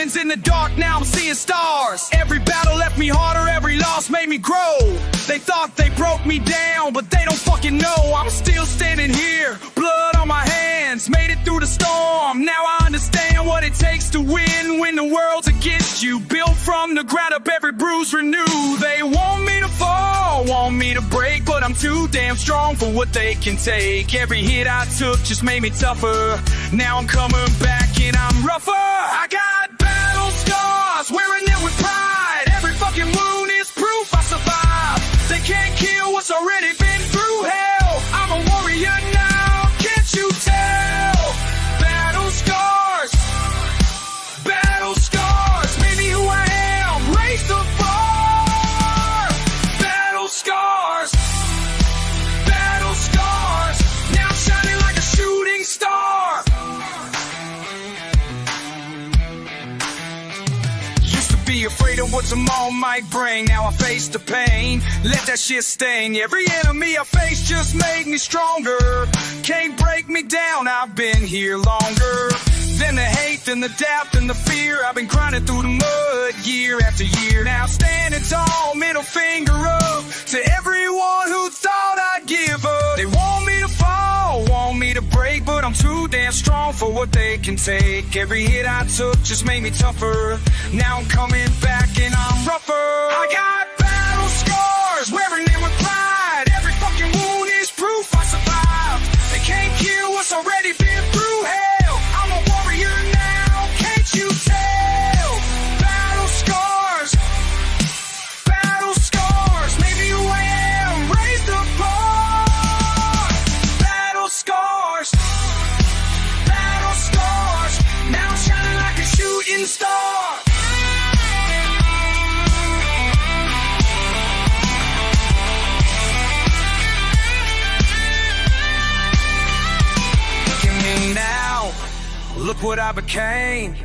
feelings in the dark, now I'm seeing stars. Every battle left me harder, every loss made me grow. They thought they broke me down, but they don't fucking know. I'm still standing here, blood on my hands, made it through the storm. Now I understand what it takes to win when the world's against you. Built from the ground up, every bruise renewed. They want me to fall, want me to break, but I'm too damn strong for what they can take. Every hit I took just made me tougher. Now I'm coming back and I'm rougher. I got battle scars, wearing them with pride. Every fucking wound is proof I survived. They can't kill what's already been through hell. I'm a warrior now, can't you tell? Battle scars, battle scars, made me who I am, raised the bar. Battle scars, battle scars, now I'm shining like a shooting star. Be afraid of what tomorrow might bring. Now I face the pain, let that shit sting. Every enemy I face just made me stronger. Can't break me down, I've been here longer than the hate, than the doubt, than the fear. I've been grinding through the mud year after year. Now standing tall, middle finger up to everyone who thought I'd give up. They want me to fall, want me to break, but I'm too damn strong for what they can take. Every hit I took just made me tougher. Now I'm coming back and I'm rougher. I got battle scars, wearing them with pride. Every fucking wound is proof I survived. They can't kill what's already been through hell. I'm a warrior now, can't you tell? Battle scars, made me who I am, raised the bar. Battle scars, now I'm shining like a shooting star. Look what I became.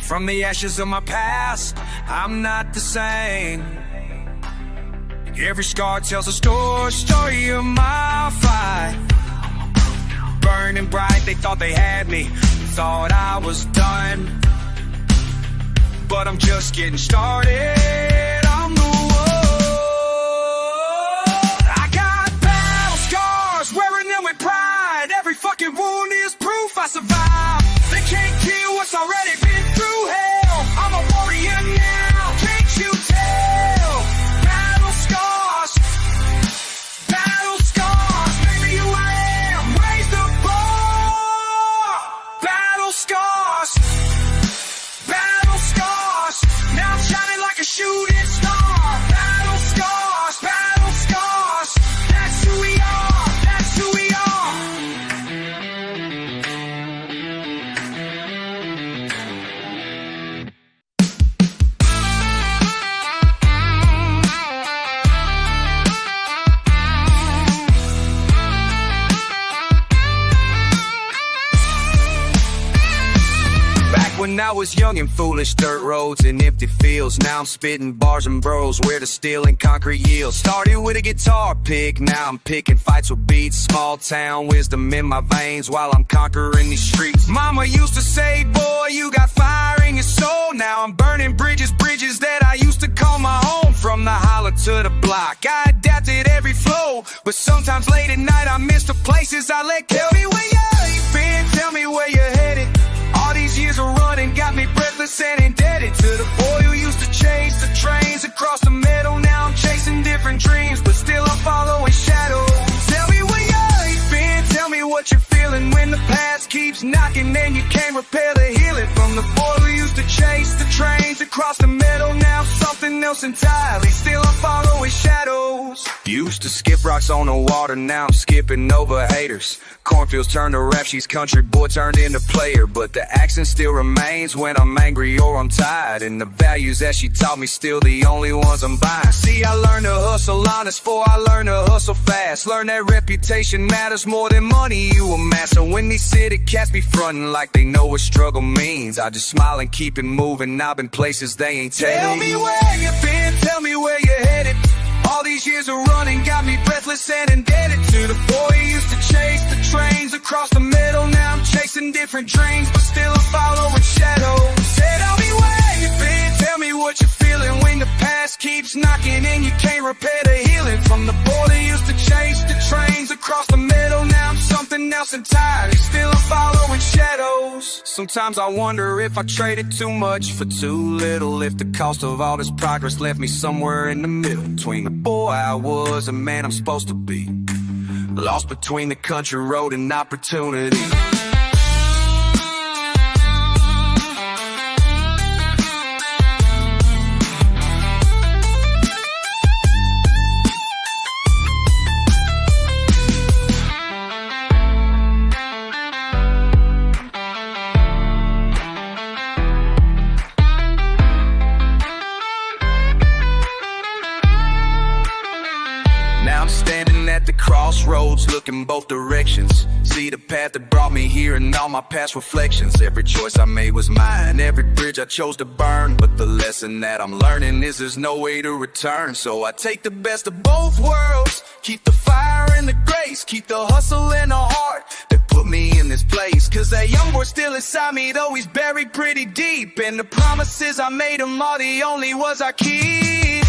From the ashes of my past, I'm not the same. Every scar tells a story of my fight. Burning bright, they thought they had me, thought I was done. But I'm just getting started. I'm the one. I got battle scars, wearing them with pride. Every fucking wound is proof I survived. They can't kill what's already been through hell. I'm a warrior now, can't you tell? Battle scars, made me who I am, raised the bar. Battle scars, now I'm shining like a shooting star. Battle scars, that's who we are, that's who we are. When I was young and foolish, dirt roads and empty fields. Now I'm spitting bars and bros where the steel and concrete yields. Started with a guitar pick, now I'm picking fights with beats. Small town wisdom in my veins while I'm conquering these streets. Mama used to say, boy, you got fire in your soul. Now I'm burning bridges that I used to call my home. From the holler to the block, I adapted every flow. But sometimes late at night I miss the places I let go. Tell me where you've been, tell me where you're headed. All these years of running got me breathless and indebted to the boy who used to chase the trains across the middle. Now I'm chasing different dreams, but still I'm following shadows. Tell me where you've been, tell me what you're feeling when the past keeps knocking and you can't repair the healing. From the boy who used to chase the trains across the middle, now something else entirely. Still I'm following shadows. Used to skip rocks on the water, now I'm skipping over haters. Cornfields turned to rap sheets, country boy turned into player. But the accent still remains when I'm angry or I'm tired. And the values that she taught me still the only ones I'm buying. See, I learned to hustle honest before I learned to hustle fast. Learn that reputation matters more than money you amass. So when these city cats be frontin' like they know what struggle means, I just smile and keep it moving. I've been places they ain't taking. Tell me where you've been, tell me where you're headed. All these years of running got me breathless and indebted to the boy who used to chase the trains across the middle. Now I'm chasing different dreams, but still I'm following shadows. said I'll be waiting. Tell me what you're feeling when the past keeps knocking and you can't repair the healing. From the border used to chase the trains across the middle, now I'm something else entirely. Still I'm following shadows. Sometimes I wonder if I traded too much for too little, if the cost of all this progress left me somewhere in the middle, between the boy I was and man I'm supposed to be, lost between the country road and opportunity. Now I'm standing at the crossroads, looking both directions. See the path that brought me here and all my past reflections. Every choice I made was mine, every bridge I chose to burn. But the lesson that I'm learning is there's no way to return. So I take the best of both worlds, keep the fire and the grace, keep the hustle and the heart that put me in this place. Cause that young boy still inside me, though he's buried pretty deep. And the promises I made him are the only ones I keep.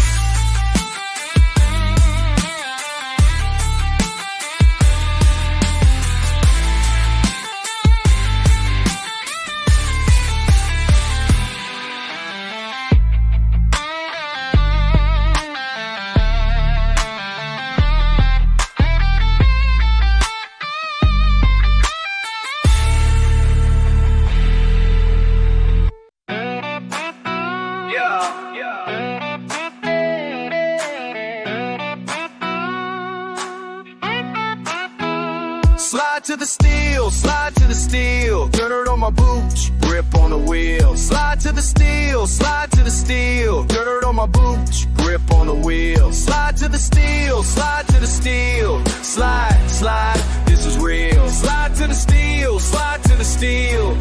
Slide to the steel, slide to the steel, dirt on my boots, grip on the wheel. Slide to the steel, slide to the steel, dirt on my boots, grip on the wheel. Slide to the steel, slide to the steel, slide, slide, this is real. Slide to the steel, slide to the steel,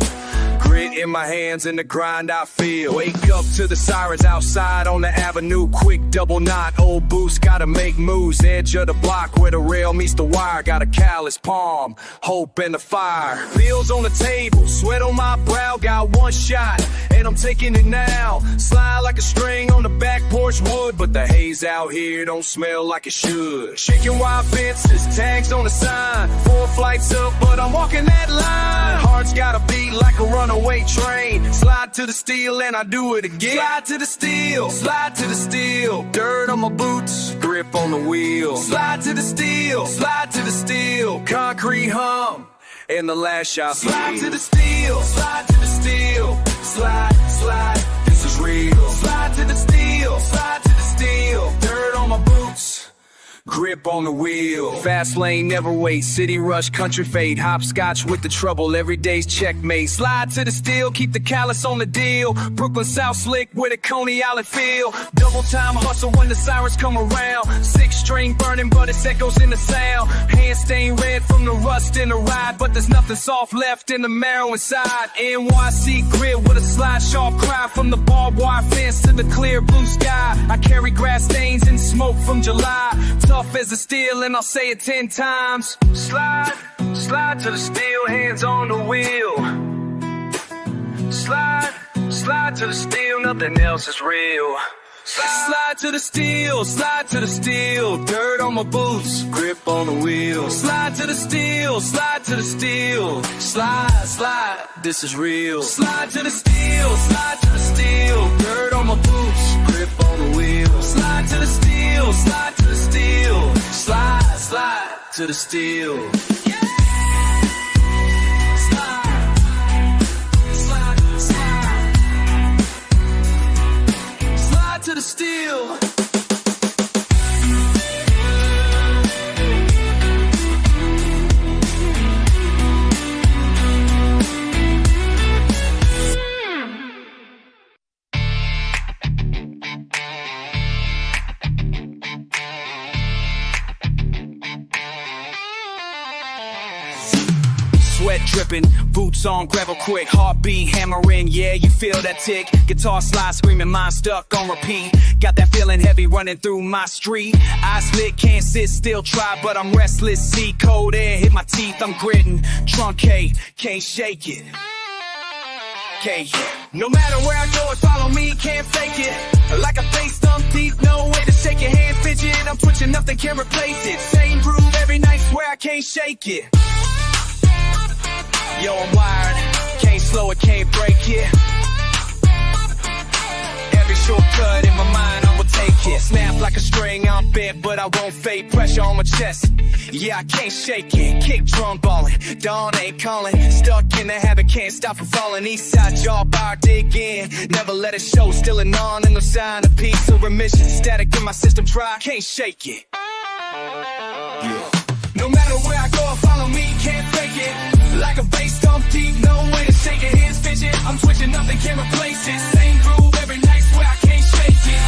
grit in my hands and the grind I feel. Wake up to the sirens outside on the avenue, quick double knot, old boost, gotta make moves. Edge of the block where the rail meets the wire, got a callous palm, hope and the fire. Bills on the table, sweat on my brow, got one shot and I'm taking it now. Slide like a string on the back porch wood, but the haze out here don't smell like it should. Shaking wire fences, tags on the sign, 4 flights up but I'm walking that line. Heart's gotta beat like a runaway train. Slide to the steel and I do it again. Slide to the steel, slide to the steel, dirt on my boots, grip on the wheel. Slide to the steel, slide to the steel, concrete hum and the last shot. Slide to the steel, slide to the steel, slide, slide, this is real. Slide to the steel, slide to the steel, dirt on my boots, grip on the wheel. Fast lane, never wait, city rush, country fade, hopscotch with the trouble, every day's checkmate. Slide to the steel, keep the callous on the deal, Brooklyn South slick with a Coney Island feel. Double time hustle when the sirens come around, 6-string burning but it echoes in the sound. Hands stained red from the rust in the ride, but there's nothing soft left in the marrow inside. NYC grit with a slide sharp cry, from the barbed wire fence to the clear blue sky. I carry grass stains and smoke from July, tough as a steel and I'll say it 10 times. Slide, slide to the steel, hands on the wheel. Slide, slide to the steel, nothing else is real. Slide to the steel, slide to the steel, dirt on my boots, grip on the wheel. Slide to the steel, slide to the steel, slide, slide, this is real. Slide to the steel, slide to the steel, dirt on my boots, grip on the wheel. Slide to the steel, slide to the steel, slide, slide to the steel. To the steel. Sweat dripping, boots on gravel quick, heartbeat hammering, yeah, you feel that tick. Guitar slide screaming, mind stuck on repeat. Got that feeling heavy running through my street. Eyes lit, can't sit still, try, but I'm restless. See cold air hit my teeth, I'm gritting. Truncate, can't shake it. Okay, yeah. No matter where I go, follow me, can't fake it. Like a face thump deep, no way to shake your hand fidget. I'm twitching, nothing can replace it. Same groove every night, swear I can't shake it. Yo, I'm wired, can't slow it, can't break it. Every shortcut in my mind, I'ma take it. Snap like a string, I'm bent, but I won't fade. Pressure on my chest, yeah, I can't shake it. Kick drum ballin', dawn ain't calling. Stuck in the habit, can't stop from falling. East side jaw bar, dig in. Never let it show, still an on and no sign of peace or remission. Static in my system, try, can't shake it. Yeah. No matter where I go, follow me, can't fake it. Like a bass thump deep, no way to shake it. Hands fidget, I'm twitching, nothing can replace it. Same groove every night, swear I can't shake it.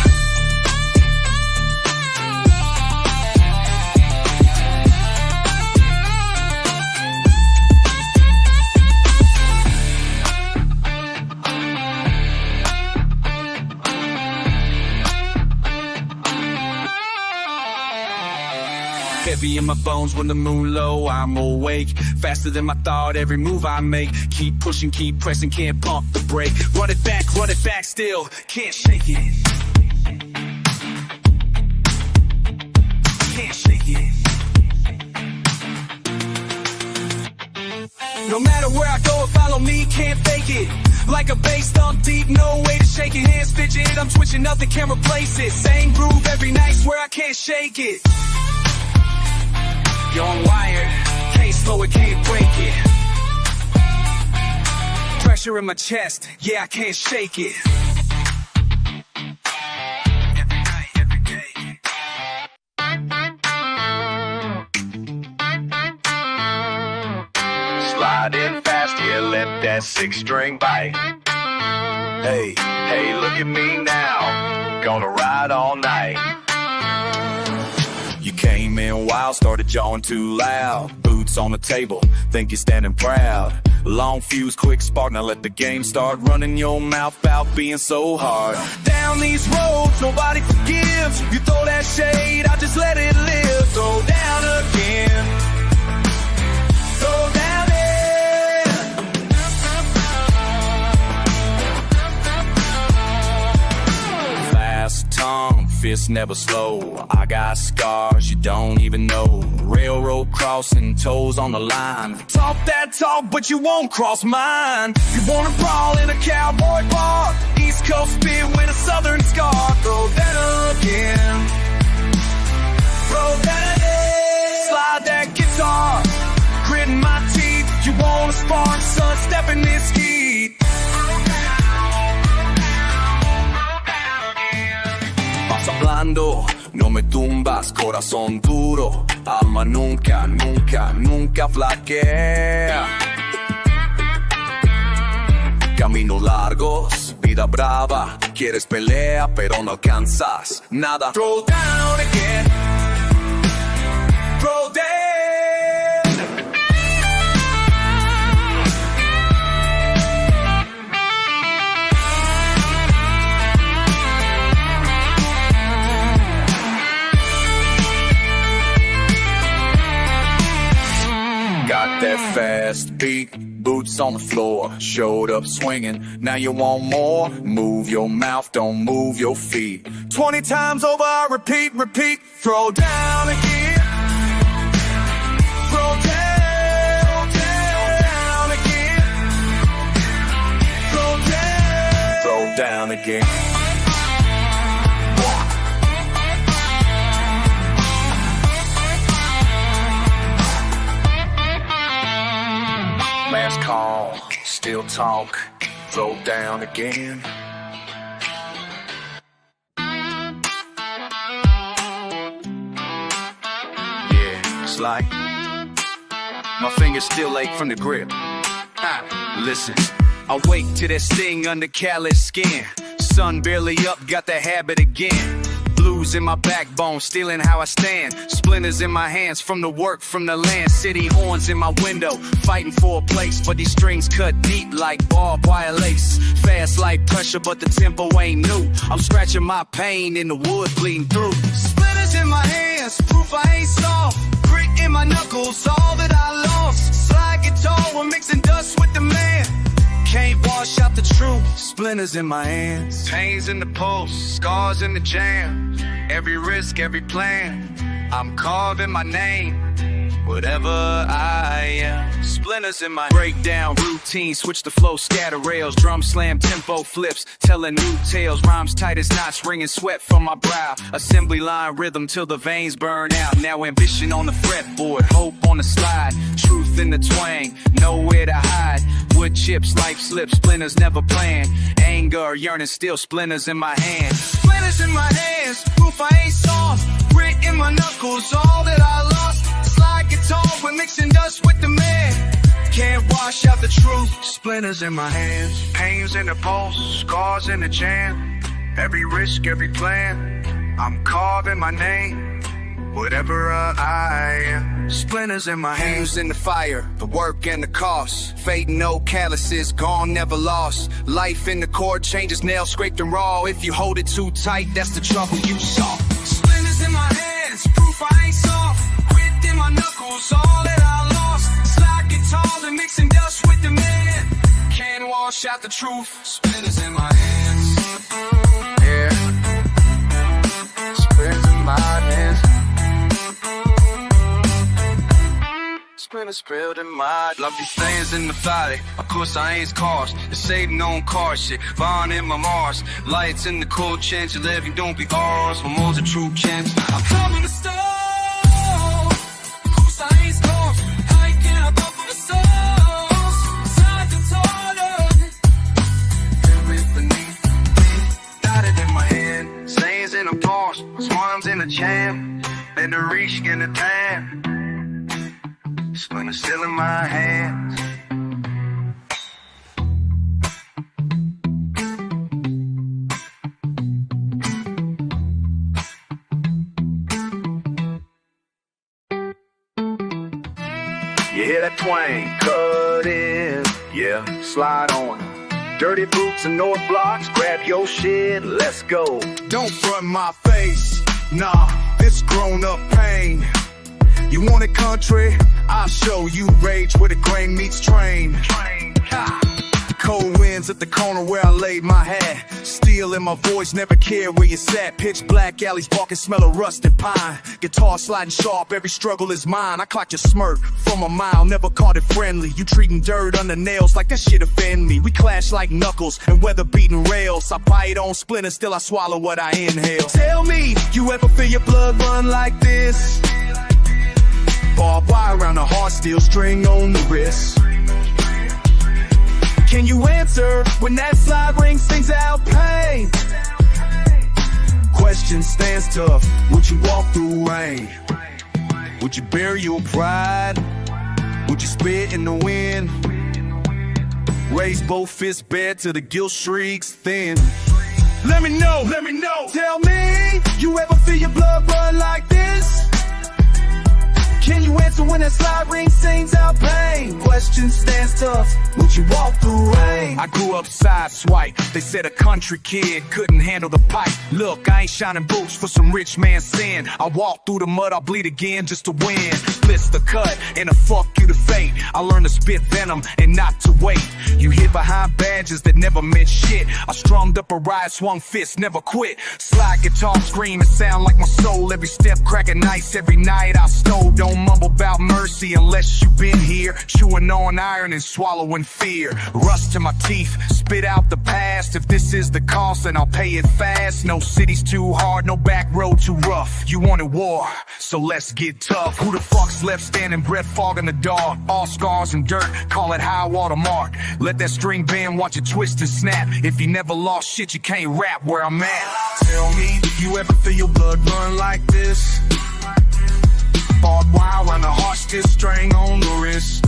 Heavy in my bones when the moon low, I'm awake. Faster than my thought, every move I make. Keep pushing, keep pressing, can't pump the brake. Run it back, still can't shake it. Can't shake it. No matter where I go, follow me, can't fake it. Like a bass thump deep, no way to shake it. Hands fidget, I'm twitching, nothing can replace it. Same groove every night, swear I can't shake it. Yo, I'm wired, can't slow it, can't break it. Pressure in my chest, yeah, I can't shake it. Every night, every day. Slide in fast, yeah, let that 6-string bite. Hey, hey, look at me now, gonna ride all night. You came in wild, started jawing too loud. Boots on the table, think you're standing proud. Long fuse, quick spark, now let the game start. Running your mouth out, being so hard. Down these roads, nobody forgives. You throw that shade, I just let it live. Throw down again. Throw down it. Fast tongue, fist never slow. I got scars you don't even know. Railroad crossing, toes on the line. Talk that talk, but you won't cross mine. You wanna brawl in a cowboy bar. East Coast spit with a southern scar. Throw that again. Throw that again. Slide that guitar. Gritting my teeth. You wanna spark, son, step in this heat. Vas hablando, no me tumbas, corazón duro. Alma nunca, nunca, nunca flaquea. Caminos largos, vida brava. Quieres pelea, pero no alcanzas nada. Throw down again. Throw down. Got that fast beat, boots on the floor, showed up swinging, now you want more? Move your mouth, don't move your feet. 20 times over, I repeat, repeat. Throw down again. Throw down, down again. Throw down again. Last call, still talk, throw down again. Yeah, it's like my fingers still ache from the grip. Listen, I wake to that sting under callous skin. Sun barely up, got the habit again. Blues in my backbone, stealing how I stand. Splinters in my hands from the work, from the land. City horns in my window, fighting for a place. But these strings cut deep like barbed wire lace. Fast like pressure, but the tempo ain't new. I'm scratching my pain in the wood, bleeding through. Splinters in my hands, proof I ain't soft. Grit in my knuckles, all that I lost. Slide guitar, we're mixing dust with the man. Can't wash out the truth. Splinters in my hands, pains in the pulse, scars in the jam. Every risk, every plan, I'm carving my name. Whatever I am, splinters in my breakdown routine. Switch the flow, scatter rails, drum slam, tempo flips, telling new tales. Rhymes tight as knots, wringing sweat from my brow. Assembly line rhythm till the veins burn out. Now ambition on the fretboard, hope on the slide. Truth in the twang, nowhere to hide. Wood chips, life slips, splinters never planned. Anger, yearning, still splinters in my hands. Splinters in my hands, proof I ain't soft. Grit in my knuckles, all that I lost. Slide guitar, we're mixing dust with the man. Can't wash out the truth. Splinters in my hands, pains in the pulse, scars in the jam. Every risk, every plan, I'm carving my name. Whatever I am, splinters in my hands. In the fire, the work and the cost. Fate, no calluses, gone, never lost. Life in the cord, changes, nails scraped and raw. If you hold it too tight, that's the trouble you saw. Splinters in my hands, proof I ain't soft. Grit in my knuckles, all that I lost. Slide guitars and mixing dust with the man. Can't wash out the truth. Splinters in my hands. Yeah. Splinters in my hands. Splinters spilled in my love these things in the valley. Of course I ain't cars. It's saving on car shit. Vaughn in my Mars. Lights in the cold chance you live, you don't be ours. For more's a true chance. I'm coming to start. Of course I ain't cars. Hiking up for the stars. Side to tartar. Every beneath me. Dotted in my hand. Stains in the pause. Swans in the jam. And the reach in the tan. Splinters still in my hands. You hear that twang? Cut in, yeah, slide on. Dirty boots and North blocks, grab your shit, let's go. Don't front my face, nah, this grown-up pain. You want it country? I'll show you rage where the grain meets train. Cold winds at the corner where I laid my hat. Steel in my voice, never care where you sat. Pitch black alleys, barking, smell of rust and pine. Guitar sliding sharp, every struggle is mine. I clocked your smirk from a mile, never caught it friendly. You treating dirt under nails like that shit offend me. We clash like knuckles and weather beating rails. I bite on splinters, still I swallow what I inhale. Tell me, you ever feel your blood run like this? Barbed wire around the heart, steel string on the wrist. Can you answer when that slide ring sings out pain? Question stands tough. Would you walk through rain? Would you bury your pride? Would you spit in the wind? Raise both fists bare till the guilt shrieks thin. Let me know, let me know. Tell me, you ever feel your blood run like this? Can you answer when that slide ring sings out pain? Question stands tough. Would you walk through rain? I grew up side swipe. They said a country kid couldn't handle the pipe. Look, I ain't shining boots for some rich man sin. I walk through the mud, I'll bleed again just to win. Blitz the cut and a fuck you to fate. I learned to spit venom and not to wait. You hid behind badges that never meant shit. I strummed up a riot, swung fists, never quit. Slide guitar scream, it sound like my soul. Every step cracking ice, every night I stole. Don't mumble about mercy unless you've been here. Chewing on iron and swallowing fear. Rust to my teeth, spit out the past. If this is the cost, then I'll pay it fast. No city's too hard, no back road too rough. You wanted war, so let's get tough. Who the fuck's left standing, breath fog in the dark? All scars and dirt, call it high water mark. Let that string bend, watch it twist and snap. If you never lost shit, you can't rap where I'm at. Tell me, you ever feel your blood run like this? Barbed wire around the heart, still string on the wrist.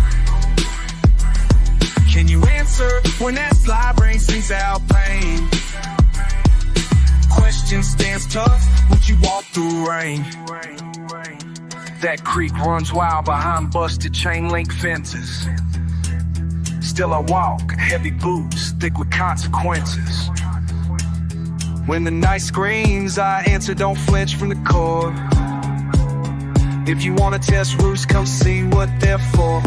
Can you answer when that slide ring sings out pain? Question stands tough, would you walk through rain? That creek runs wild behind busted chain link fences. Still I walk, heavy boots, thick with consequences. When the night screams, I answer, don't flinch from the core. If you wanna test roots, come see what they're for.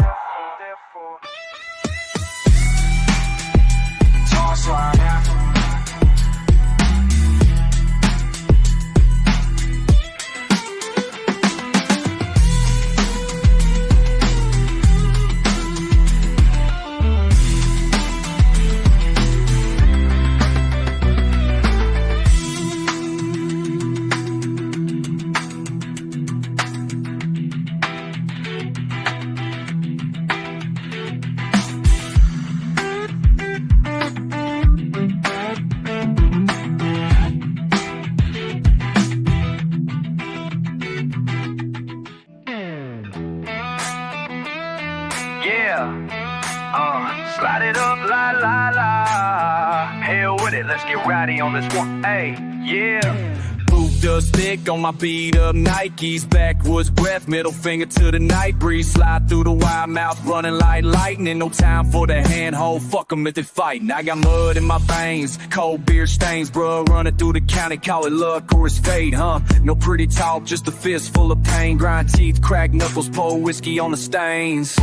it, let's get rowdy on this one. Hey, yeah. Boot dust thick on my beat up Nikes, backwoods breath, middle finger to the night breeze. Slide through the wide mouth, running like lightning. No time for the handhold, fuck 'em if they fighting. I got mud in my veins, cold beer stains, bruh. Running through the county, call it luck or it's fate, huh? No pretty talk, just a fist full of pain. Grind teeth, crack knuckles, pour whiskey on the stains.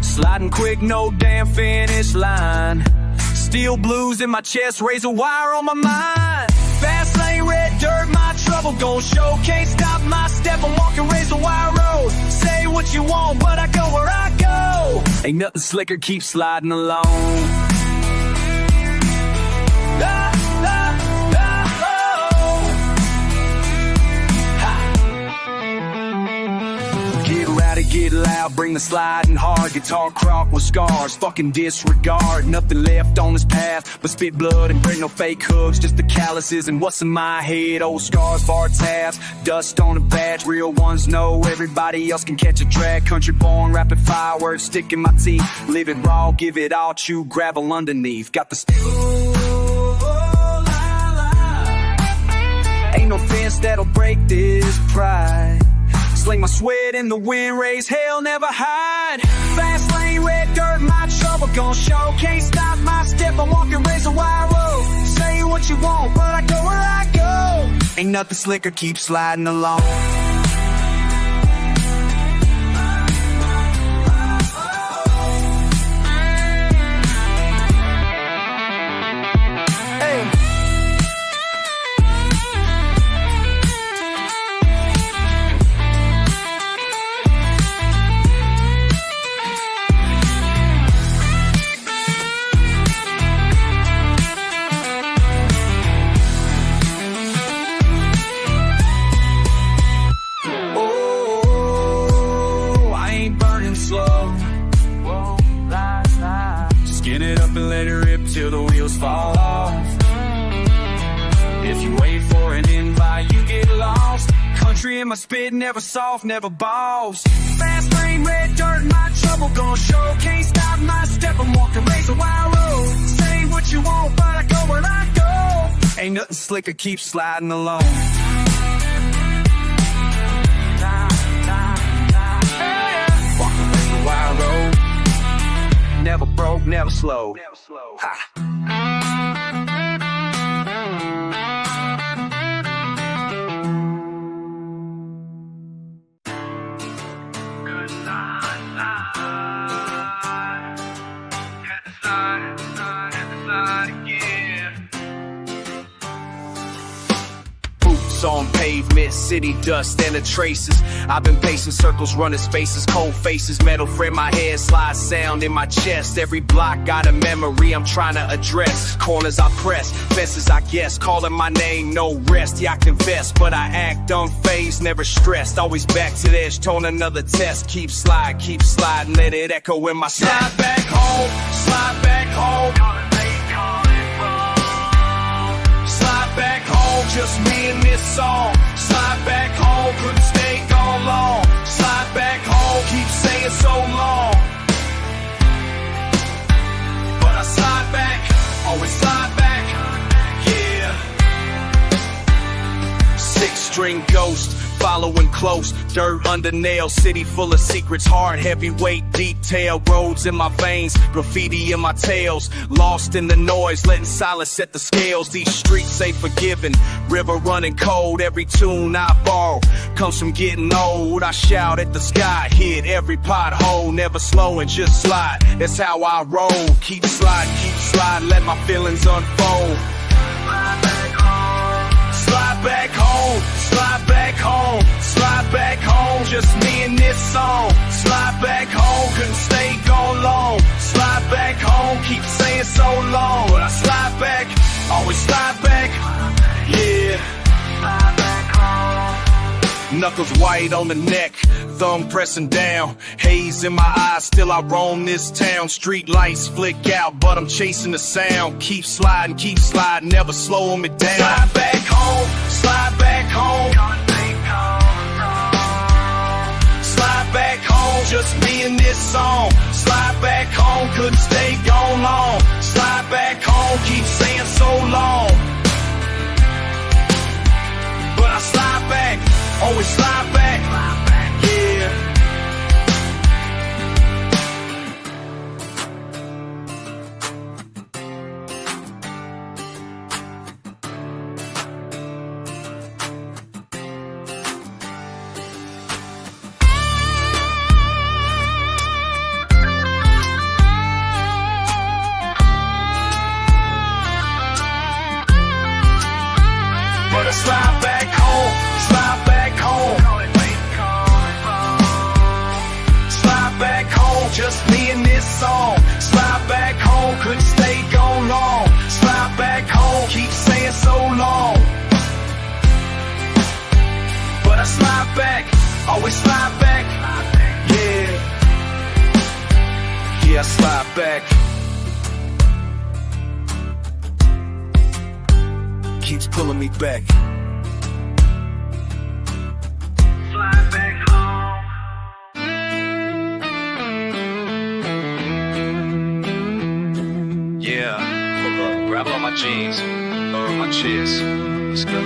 Sliding quick, no damn finish line. Steel blues in my chest, razor wire on my mind. Fast lane, red dirt, my trouble gon' show. Can't stop my step, I'm walking razor wire road. Say what you want, but I go where I go. Ain't nothing slicker, keep sliding along. Get loud, bring the sliding hard. Guitar crock with scars, fucking disregard. Nothing left on this path but spit blood and bring no fake hooks. Just the calluses and what's in my head. Old scars, bar tabs, dust on a badge. Real ones know everybody else can catch a drag. Country born, rapid fireworks, stick in my teeth. Live it raw, give it all, chew gravel underneath. Got the ain't no fence that'll break this pride. Sling my sweat in the wind, raise hell, never hide. Fast lane, red dirt, my trouble gon' show. Can't stop my step, I'm walking razor wire road. Say what you want, but I go where I go. Ain't nothing slicker, keep sliding along. Till the wheels fall off. If you wait for an invite, you get lost. Country in my spit, never soft, never balls. Fast lane, red dirt, my trouble gon' show. Can't stop my step, I'm walking razor wire road. Say what you want, but I go where I go. Ain't nothing slicker, keep sliding along. Walking razor wire road. Never broke, never slow. Ha. Good side, hit the side again. Boots on pavement, city dust and the traces. I've been pacing circles, running spaces, cold faces, metal frame my head, slide sound in my chest. Every block got a memory I'm trying to address. Corners I press, fences I guess, calling my name, no rest. Yeah, I confess, but I act unfazed, never stressed. Always back to the edge, tone another test. Keep sliding, let it echo in my slide back home, slide back home. Slide back home, just me and this song. Slide back home, couldn't stay gone long. Slide back home, keep saying so long. But I slide back, always slide back, yeah. Six-string ghost, following close, dirt under nails, city full of secrets, hard, heavyweight, detail, roads in my veins, graffiti in my tails, lost in the noise, letting silence set the scales. These streets ain't forgiving, river running cold, every tune I borrow comes from getting old. I shout at the sky, hit every pothole, never slowing, just slide, that's how I roll. Keep sliding, let my feelings unfold. Slide back home, slide back home, slide back home, just me and this song. Slide back home, couldn't stay gone long. Slide back home, keep saying so long. But I slide back, always slide back, yeah. Slide back home. Knuckles white on the neck, thumb pressing down, haze in my eyes, still I roam this town. Street lights flick out, but I'm chasing the sound. Keep sliding, never slowing me down. Slide back home, slide back home. Slide back home, home, just me and this song. Slide back home, couldn't stay gone long. Slide back home, keep saying so long. But I slide back, always slide back, yeah. But I slide back home, slide back home. Slide back home, just me and this song. Slide back home, couldn't stay gone long. Slide back home, keep saying so long. But I slide back, always slide back, yeah. Yeah, I slide back. Keeps pulling me back. Slide back home. Yeah, grab on my jeans, my chest. Let's go.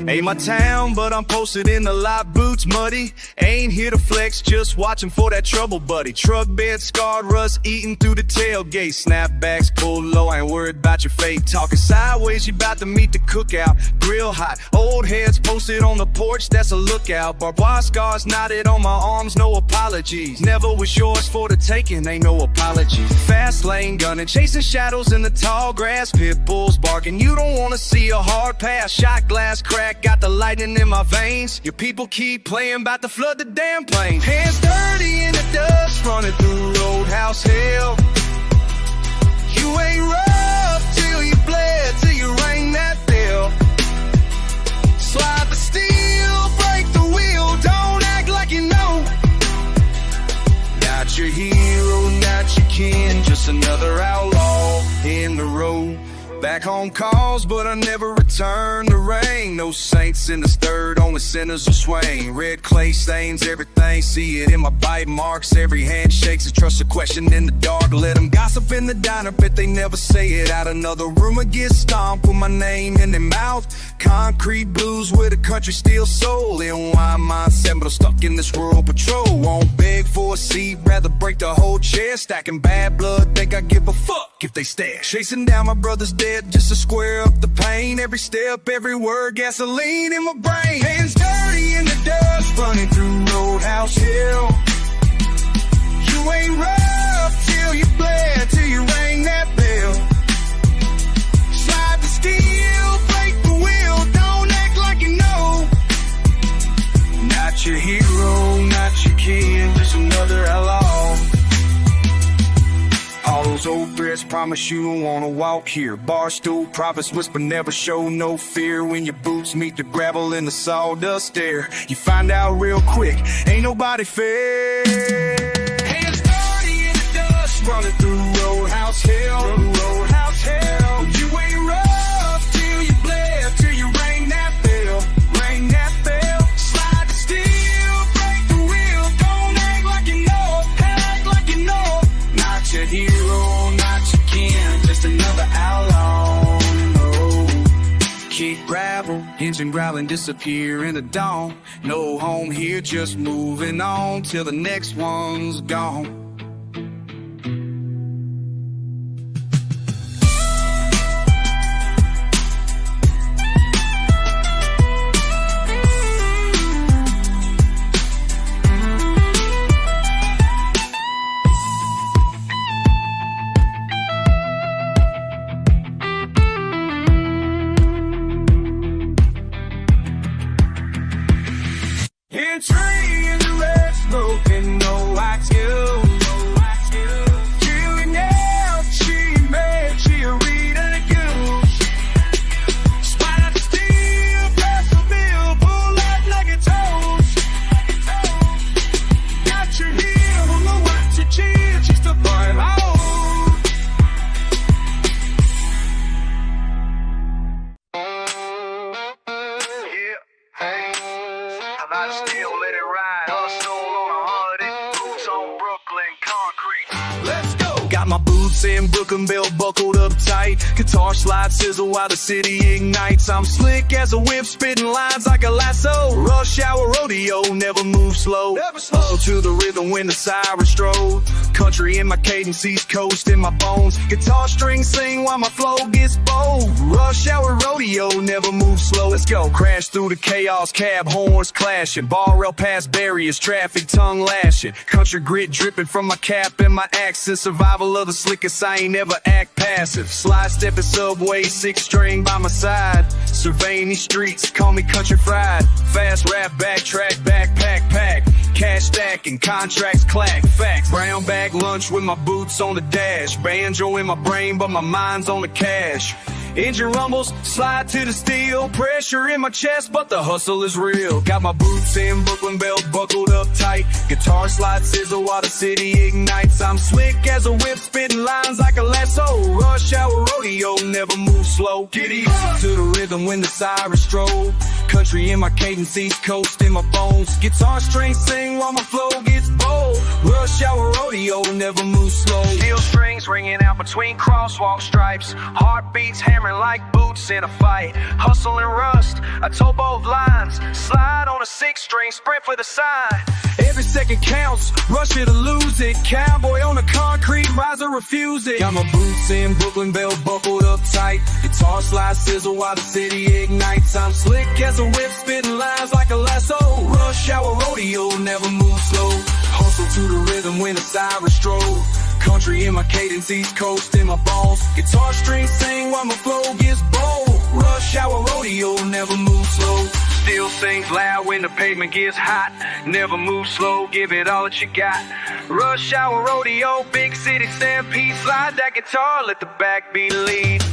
Ain't my town, but I'm posted in the lot, boots muddy. Ain't here to flex, just watching for that trouble, buddy. Truck bed scarred, rust eating through the tailgate. Snapbacks pulled low, I ain't worried about your fate. Talking sideways, you about to meet the cookout. Grill hot, old heads posted on the porch, that's a lookout. Barbed wire scars knotted on my arms, no apologies. Never was yours for the taking, ain't no apologies. Fast lane gunning, chasing shadows in the tall grass. Pit bulls barking, you don't wanna see a hard pass. Shot glass crack, got the lightning in my veins. Your people keep playing, about to flood the damn plane. Hands dirty in the dust, running through roadhouse hell. You ain't rough till you bled, till you rang that bell. Slide the steel, break the wheel, don't act like you know. Not your hero, not your kin, just another outlaw in the road. Back home calls, but I never return the rain. No saints in the stirred, only sinners will swing. Red clay stains everything, see it in my bite marks. Every hand shakes a trust a question in the dark. Let them gossip in the diner, bet they never say it out. Another rumor gets stomped with my name in their mouth. Concrete blues with a country steel soul. NY mindset, but I'm stuck in this rural patrol. Won't beg for a seat, rather break the whole chair. Stacking bad blood, think I give a fuck if they stare. Chasing down my brother's dead just to square up the pain. Every step, every word, gasoline in my brain. Hands dirty in the dust, running through roadhouse hill. You ain't rough till you bled, till you rang that bell. Slide the steel, break the wheel, don't act like you know. Not your hero, not your kin, just another outlaw. All those old threats promise you don't wanna walk here. Barstool prophets whisper, never show no fear. When your boots meet the gravel in the sawdust air, you find out real quick, ain't nobody fair. Hands dirty in the dust, running through roadhouse hell. Roadhouse hell. You ain't rough till you bled, till you rang that bell. Rang that bell. Slide the steel, break the wheel, don't act like you know. Act like you know. Not your hero, not your kin, just another outlaw on the road. Kick gravel, engine growling, disappear in the dawn. No home here, just moving on till the next one's gone. Entry in the red smoke and no wax you. my boots in, Brooklyn belt buckled up tight. Guitar slide sizzle while the city ignites. I'm slick as a whip, spitting lines like a lasso. Rush hour rodeo, never move slow. Hustle to the rhythm when the sirens stroll. Country in my cadence, East Coast in my bones. Guitar strings sing while my flow gets bold. Rush hour rodeo, never move slow. Let's go. Crash through the chaos, cab horns clashing. Bar rail past barriers, traffic tongue lashing. Country grit dripping from my cap and my accent. Survival of the slickest, I ain't never act passive. Slide stepping subway, 6-string by my side. Surveying these streets, call me country fried. Fast rap, backtrack, backpack, pack. Cash stacking, contracts clack, facts. Brown bag lunch with my boots on the dash. Banjo in my brain, but my mind's on the cash. Engine rumbles, slide to the steel. Pressure in my chest, but the hustle is real. Got my boots in, Brooklyn belt buckled up tight. Guitar slide sizzle while the city ignites. I'm slick as a whip, spitting lines like a lasso. Rush hour rodeo, never move slow. Get easy to the rhythm when the sirens stroll. Country in my cadence, East Coast in my bones. Guitar strings sing while my flow gets bold. Rush hour rodeo, never move slow. Steel strings ringing out between crosswalk stripes. Heartbeats hammering like boots in a fight. Hustle and rust, I told both lines. Slide on a 6-string, sprint for the sign. Every second counts, rush it or lose it. Cowboy on the concrete, rise or refuse it. Got my boots in, Brooklyn belt buckled up tight. Guitar slide sizzle while the city ignites. I'm slick as a whip, spitting lines like a lasso. Rush hour rodeo, never move slow. Hustle to the rhythm when the sirens stroll. Country in my cadence, East Coast in my bones. Guitar strings sing while my flow gets bold. Rush hour rodeo, never move slow. Still sings loud when the pavement gets hot. Never move slow, give it all that you got. Rush hour rodeo, big city stampede. Slide that guitar, let the backbeat lead.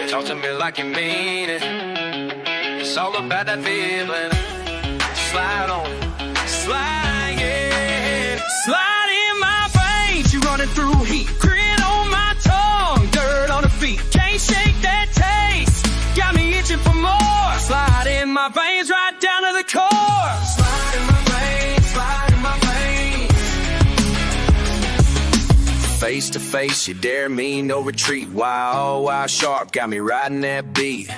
Talk to me like you mean it. It's all about that feeling. Slide on, slide, yeah. Slide in my veins, you running through heat. Grit on my tongue, dirt on the feet. Can't shake that taste, got me itching for more. Slide in my veins, right down to the core. Slide in my veins, slide in my veins. Face to face, you dare me, no retreat. Wild, wild sharp, got me riding that beat.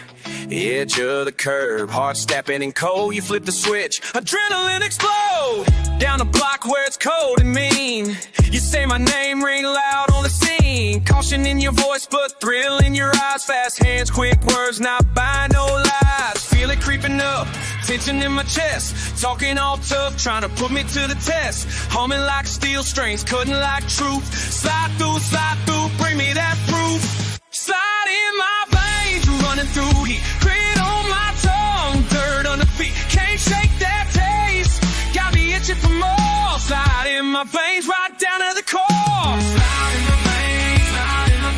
Edge of the curb, heart snapping and cold. You flip the switch, adrenaline explode. Down the block where it's cold and mean. You say my name, ring loud on the scene. Caution in your voice, but thrill in your eyes. Fast hands, quick words, not by no lies. Feel it creeping up, tension in my chest. Talking all tough, trying to put me to the test. Humming like steel strings, cutting like truth. Slide through, bring me that proof. Slide in my veins, running through heat. Grit on my tongue, dirt on the feet. Can't shake that taste, got me itching for more. Slide in my veins, right down to the core. Slide in my veins, slide in my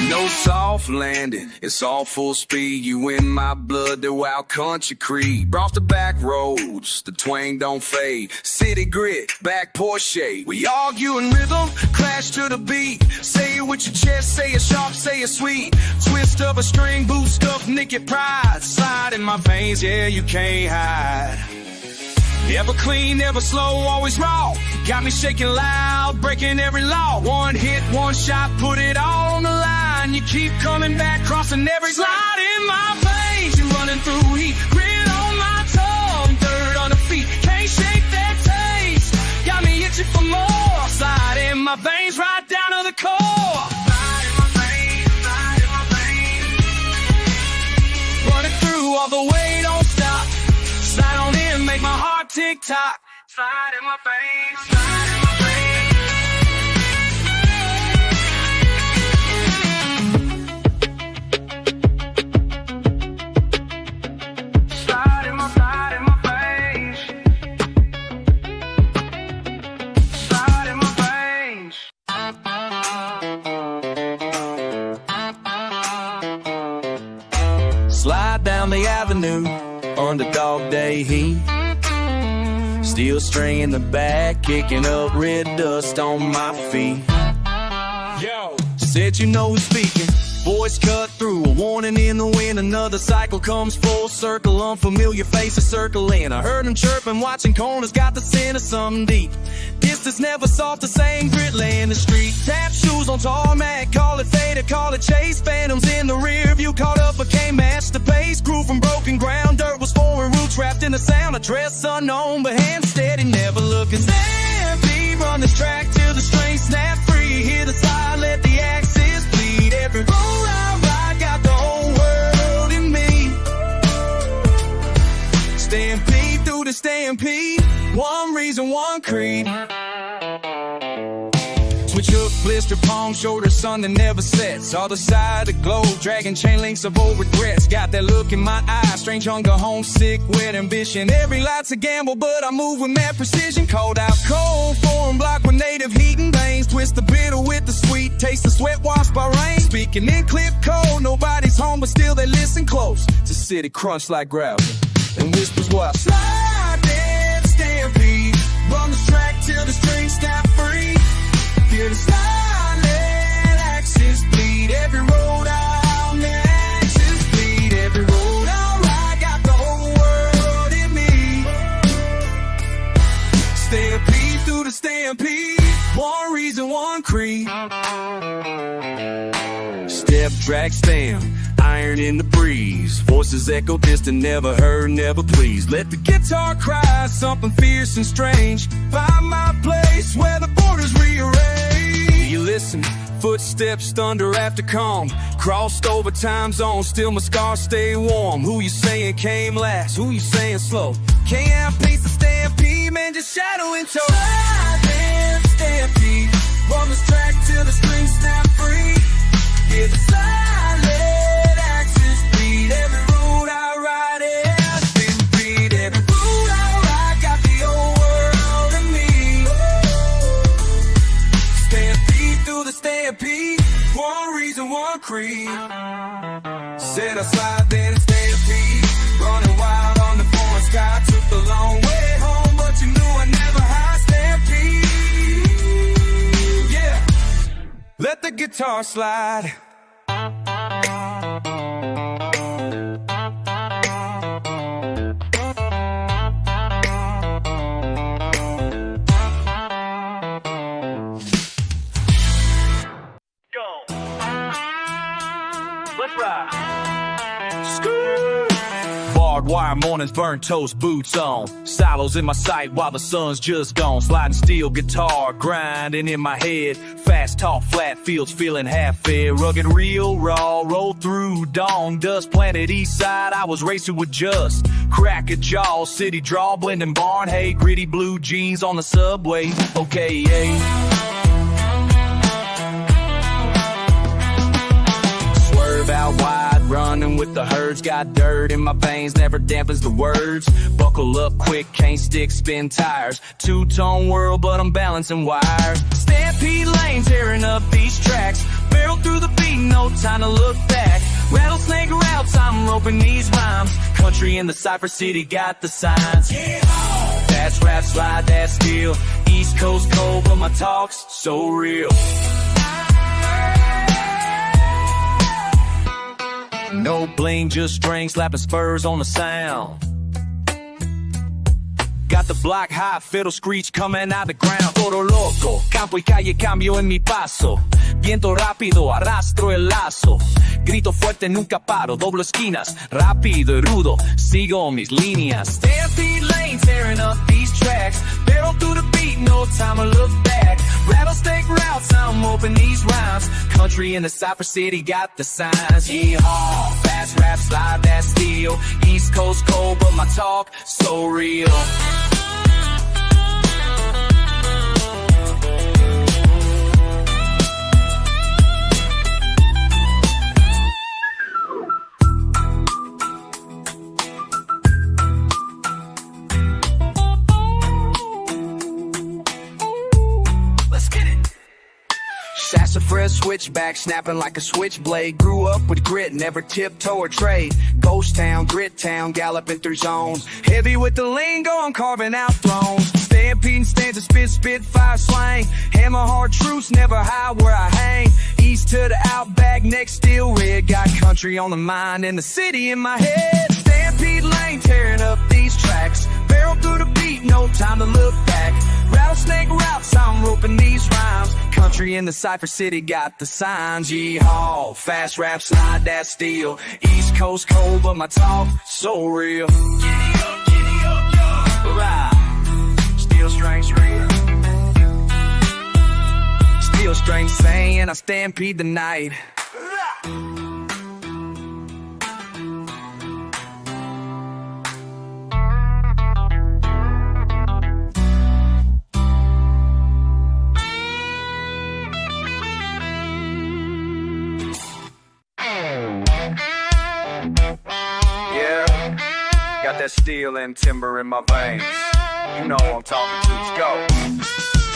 No soft landing, it's all full speed. You in my blood, the wild country creed. Brought the back roads, the twang don't fade. City grit, back Porsche. We argue in rhythm, crash to the beat. Say it with your chest, say it sharp, say it sweet. Twist of a string, boot stuff, nick your pride. Slide in my veins, yeah, you can't hide. Never clean, never slow, always raw. Got me shaking loud, breaking every law. One hit, one shot, put it all on the line. You keep coming back, crossing every slide in my veins. You running through heat, grit on my tongue, dirt on the feet. Can't shake that taste, got me itching for more. Slide in my veins, right down to the core. Slide in my veins, slide in my veins. Running through all the way, don't stop. Slide on in, make my heart tick-tock. Slide in my veins, slide in my veins. underdog day heat. Steel string in the back, kicking up red dust on my feet. Yo, said you know who's speaking. Voice cut through, a warning in the wind. Another cycle comes full circle, unfamiliar faces circling. I heard them chirping, watching corners, got the scent of something deep. Distance never soft, the same grit laying the street. Tap shoes on tarmac, call it fate or call it chase. Phantoms in the rear view, caught up but can't match the pace. Grew from broken ground, dirt was foreign, root trapped in the sound. A dress unknown, but hand steady, never looking. Stampede, run this track till the string snap free. Hear the slide, let the axis bleed. Every road I ride got the whole world in me. Stampede through the stampede, one reason, one creed. Switch up, blister, palm, shoulder, sun that never sets. Other side of the globe, dragging chain links of old regrets. Got that look in my eyes, strange hunger, homesick with ambition. Every light's a gamble, but I move with mad precision. Cold out cold, foreign block with native heat and veins. Twist the bitter with the sweet, taste the sweat washed by rain. Speaking in clip code, nobody's home, but still they listen close. To city crunch like gravel, and whispers what? Slide and stampede, run this track till the strings snap free. Feel the slide, let axis bleed. Every road out, let axis bleed. Every road I ride got the whole world in me. Stampede through the stampede, one reason, one creed. Step, drag, stamp, iron in the breeze. Voices echo distant, never heard, never pleased. Let the guitar cry, something fierce and strange. Find my place where the borders rearrange. You listen, footsteps thunder after calm. Crossed over time zones, still my scars stay warm. Who you saying came last? Who you saying slow? Can't outpace the stampede, man, just shadow in tow. Slide and stampede, run this track till the strings snap free. Hear the slide, let axis bleed. Every road I ride has been beat. Every road I ride got the whole world in me. Stampede through the stampede, one reason, one creed. Said I slide then stampede, running wild on the foreign sky. Took the long way home, but you knew I never hide. Stampede, yeah. Let the guitar slide. Let's ride. Barbed wire mornings, burnt toast, boots on. Silos in my sight while the sun's just gone. Sliding steel guitar, grinding in my head. Fast talk, flat fields, feeling half fed. Rugged, real, raw, roll through dawn. Dust planted east side, I was racing with just. Crack a jaw, city draw, blending barn hay. Gritty blue jeans on the subway. Okay, yeah. Out wide, running with the herds. Got dirt in my veins, never dampens the words. Buckle up quick, can't stick, spin tires. Two-tone world, but I'm balancing wires. Stampede lane, tearing up these tracks. Barrel through the beat, no time to look back. Rattlesnake routes, I'm roping these rhymes. Country in the Cypher City got the signs. That's rap, slide, that's steel. East Coast cold, but my talk's so real. No bling, just string, slapping spurs on the sound. Got the block high, fiddle screech coming out the ground. Toro loco, campo y calle, cambio en mi paso. Viento rápido, arrastro el lazo. Grito fuerte, nunca paro, doblo esquinas. Rápido y rudo, sigo mis líneas. Stampede lane, tearing up these tracks. Barrel through the beat, no time to look back. Rattlesnake routes, I'm open these rhymes. Country in the Cypher City got the signs. Yeehaw, fast rap, slide that steel. East Coast cold, but my talk so real. Sassafras switchback, snapping like a switchblade. Grew up with grit, never tiptoe or trade. Ghost town, grit town, galloping through zones. Heavy with the lingo, I'm carving out thrones. Stampeding stanzas, spit, fire, slang. Hammer hard truths, never hide where I hang. East to the outback, neck steel red. Got country on the mind and the city in my head. Stampede lane, tearing up these tracks. Barrel through the beat, no time to look back. Rattlesnake routes, I'm roping these rhymes. Country in the Cypher City got the signs. Yeehaw, fast rap, slide that steel. East Coast cold, but my talk so real. Giddy up, yo. Ride. Steel strength real. Steel strength saying I stampede the night. Got that steel and timber in my veins. You know what I'm talking to, let's go.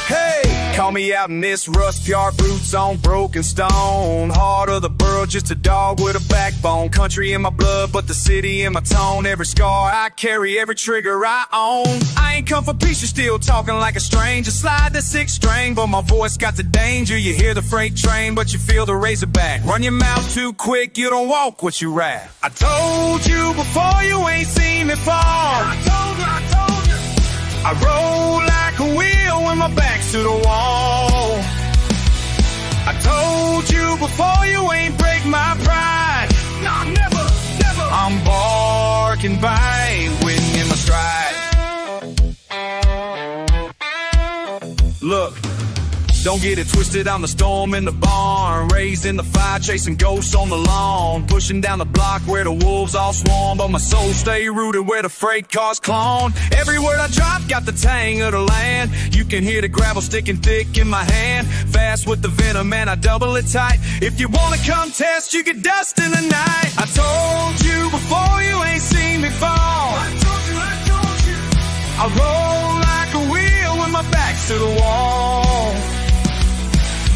Hey, call me out in this rust yard, boots on broken stone. Heart of the borough, just a dog with a backbone. Country in my blood, but the city in my tone. Every scar I carry, every trigger I own. I ain't come for peace, you're still talking like a stranger. Slide the 6th string, but my voice got the danger. You hear the freight train, but you feel the razorback. Run your mouth too quick, you don't walk what you rap. I told you before, you ain't seen me fall. I told you. I roll like a wheel when my back's to the wall. I told you before, you ain't break my pride. Nah, never. I'm barking by, winning in my stride. Look, don't get it twisted, I'm the storm in the barn. Raised in the fire, chasing ghosts on the lawn. Pushing down the block where the wolves all swarm. But my soul stay rooted where the freight cars clone. Every word I drop got the tang of the land. You can hear the gravel sticking thick in my hand. Fast with the venom and I double it tight. If you wanna come test, you get dust in the night. I told you before, you ain't seen me fall. I told you. I roll like a wheel when my back's to the wall.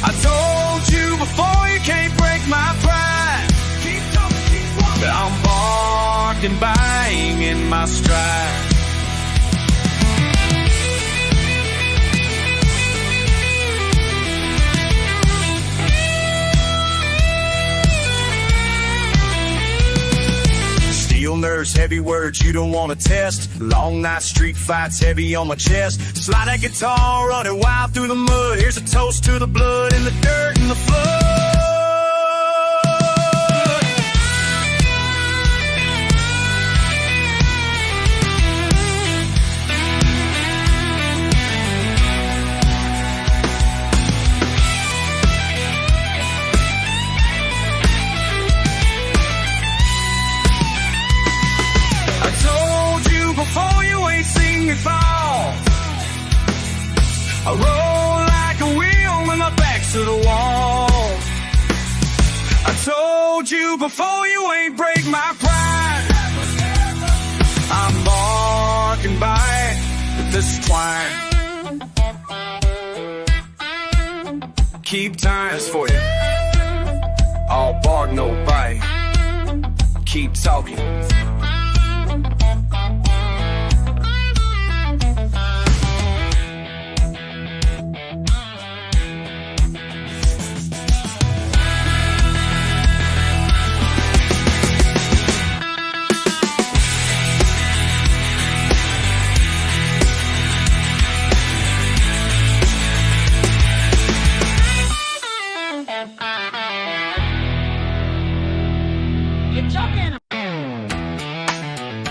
I told you before, you can't break my pride. Keep walking. I'm barking, buying in my stride. Steel nerves, heavy words you don't wanna test. Long night street fights, heavy on my chest. Slide that guitar, running wild through the mud. Here's a toast to the blood and the dirt and the flood. Before, you ain't seen me fall. I roll like a wheel when my back's to the wall. I told you before, you ain't break my pride. I'm barking by this twine. Keep time for you. All bark, no bite. Keep talking.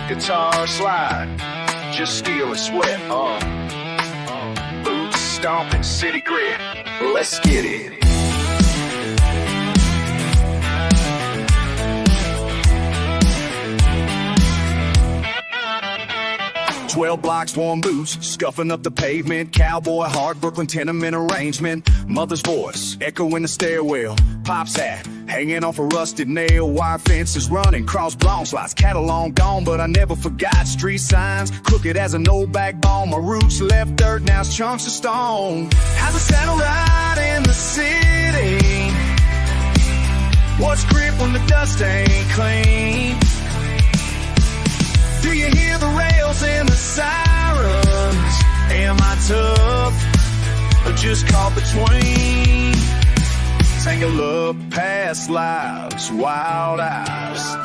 Guitar slide, just steel and sweat. Boots stomping, city grit. Let's get it. 12 blocks, worn boots, scuffing up the pavement. Cowboy, hard Brooklyn tenement arrangement. Mother's voice, echo in the stairwell. Pop's hat, hanging off a rusted nail. Wire fences running, cross blown slots. Cattle long gone, but I never forgot. Street signs, crooked as an old backbone. My roots left dirt, now it's chunks of stone. How's it settle right in the city? What's grip when the dust ain't clean? Do you hear the rails and the sirens? Am I tough or just caught between? Tangle up past lives, wild eyes.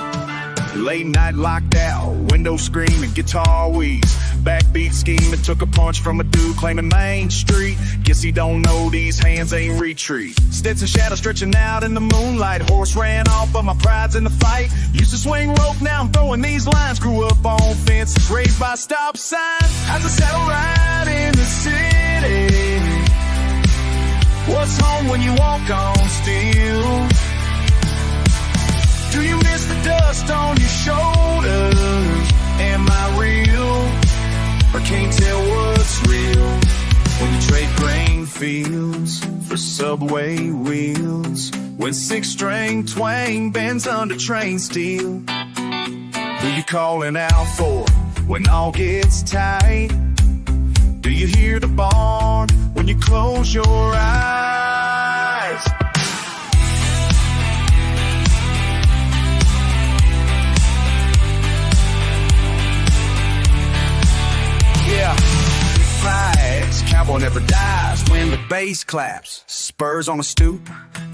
Late night locked out, window screaming, guitar wheeze. Backbeat scheming, took a punch from a dude claiming Main Street. Guess he don't know these hands ain't retreat. Stetson shadow stretching out in the moonlight. Horse ran off, but my pride's in the fight. Used to swing rope, now I'm throwing these lines. Grew up on fences, raised by stop signs. How's the saddle ride in the city? What's home when you walk on steel? Do you miss the dust on your shoulders? Am I real? Or can't tell what's real when you trade grain fields for subway wheels? When six-string twang bends under train steel? Who you calling out for when all gets tight? Do you hear the barn when you close your eyes? Yeah, fights, cowboy never dies when the bass claps. Spurs on a stoop,